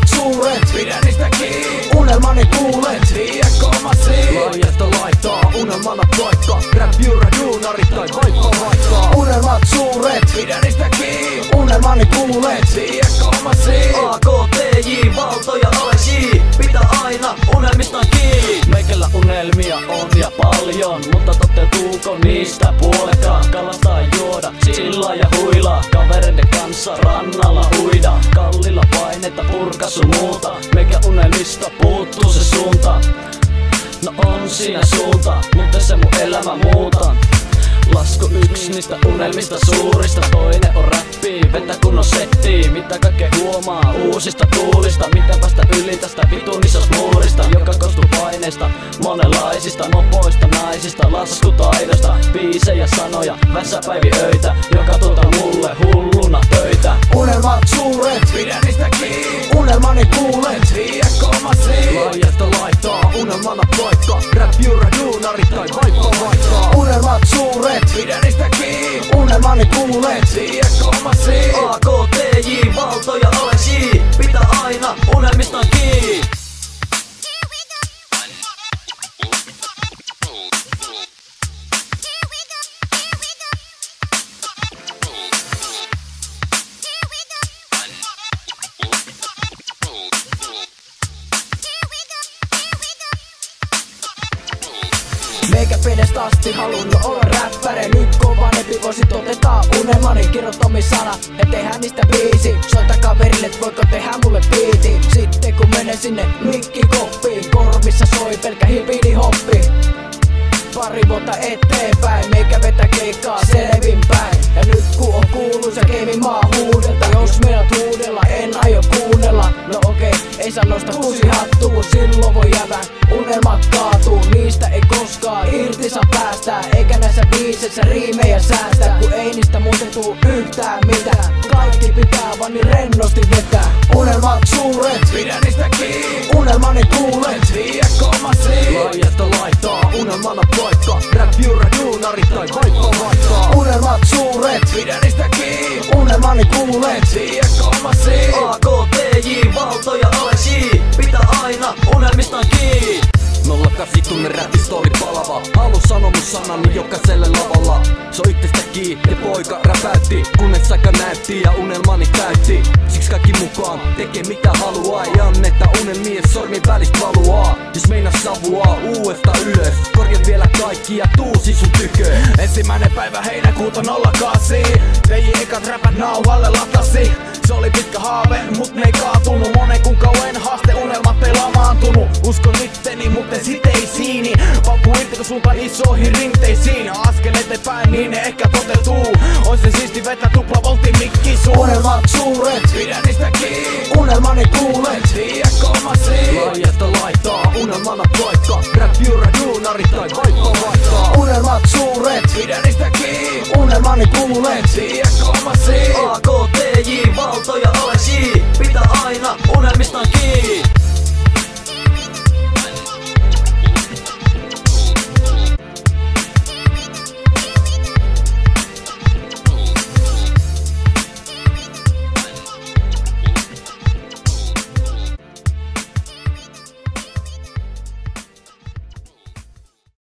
Unelmat suuret, pidä niistä kiinni. Unelmani kuulet, IFK-masiin. Laajasta laittaa, unelmana paikka. Rap jyrä duunarit tai vaikka. Unelmat suuret, pidä niistä kiinni. Unelmani kuulet, IFK-masiin. AKTJ, Valto ja Alex J, pitää aina unelmistaan kiinni. Meikällä unelmia on ja paljon, mutta toteutuuko niistä puolekaan? Kalastaa juoda, chillaa ja huilaa, kavereiden kanssa rannalla uida. Kallilla painetta purka sun muuta, meikä unelmista puuttuu se suunta. No on siinä suunta, mutta se mun elämä muuta. Lasku yks niistä unelmista suurista, toinen on räppi, vetä kunnon settii. Mitä kaikkea huomaa uusista tuulista, miten päästä yli tästä vitun isosta muurista, joka koostuu paineista, monenlaisista mopoista, naisista, laskutaidosta, biisejä, sanoja, väsäpäiviöitä, joka tuota mulle hulluna töitä. Unelmat suuret, pidä niistä kiinni. Unelmani kuulet, IFK-masiin. Laajasta laittaa, unelmana paikka. Rap jyrä duunarit tai vaikka. Unelmat suuret, pidä niistä kiinni. Unelmani kuulet, IFK-masiin. AKTJ, Valto ja Alex J, pitää aina unelmistaan kiinni. Meikä pienestä asti halunnut olla räppäri. Nyt kun vanhempi voisi toteuttaa unelmani. Kirjoittamisana ja tehdään niistä biisi. Soita kaverille, et voiko tehdä mulle biiti. Sitten kun menen sinne mikkikoppiin, korvissa soi pelkkä hipidihoppi. Pari vuotta eteenpäin, meikä vetä keikkaa selvinpäin. Ja nyt kun on kuuluisa game maa huudelta. Jos meidät huudella, en aio kuunnella. No okei, ei saa nosta uusi hattu, kun silloin voi jäädä unelmat kaatuu. Niistä ei koskaan irti saa päästää, eikä näissä biiseissä riimejä säästää. Kun ei niistä muuten tuu yhtään mitään, kaikki pitää vaan niin rennosti vetää. Unelmat suuret, pidä niistä kiinni. Unelmani kuulet, IFK-masiin. Laajasta laittaa, unelmana paikka. Rap jyrä duunarit tai vaikka. Unelmat suuret, pidä niistä kiinni. Unelmani kuulet, IFK-masiin. AKTJ, Valto ja Alex J, pitää aina unelmistaan kiinni. 08 tunne räpistä oli palava. Halu sano mun sanani jokaiselle lavalla. Se on itsestä kiinni ja poika räpäytti, kunnes aika näytti ja unelmani täytti. Siksi kaikki mukaan tekee mitä haluaa, ei anneta unelmien sormin välistä valuaa. Jos meinas savuaa uudesta ylös, korja vielä kaikki ja tuusi sun tykö. 1. päivä heinäkuuta 08. Teiji ekat räpät nauhalle latasi. Se oli pitkä haave, mut ne ei kaatunut. Monen kuukauden haaste, unelmat ei lamaantunut. Uskon itteni, mut en siteisiini. Paukku irti kun suuntaan isoihin rinteisiin. Askel eteenpäin, niin ne ehkä toteutuu. On se siisti vetää tuplavoltin mikki suun. Unelmat suuret, pidä niistä kiinni. Unelmani kuulet, IFK-masiin. Laajasta laittaa, unelmana paikka. Rap jyrä duunarit tai vaikka. Unelmat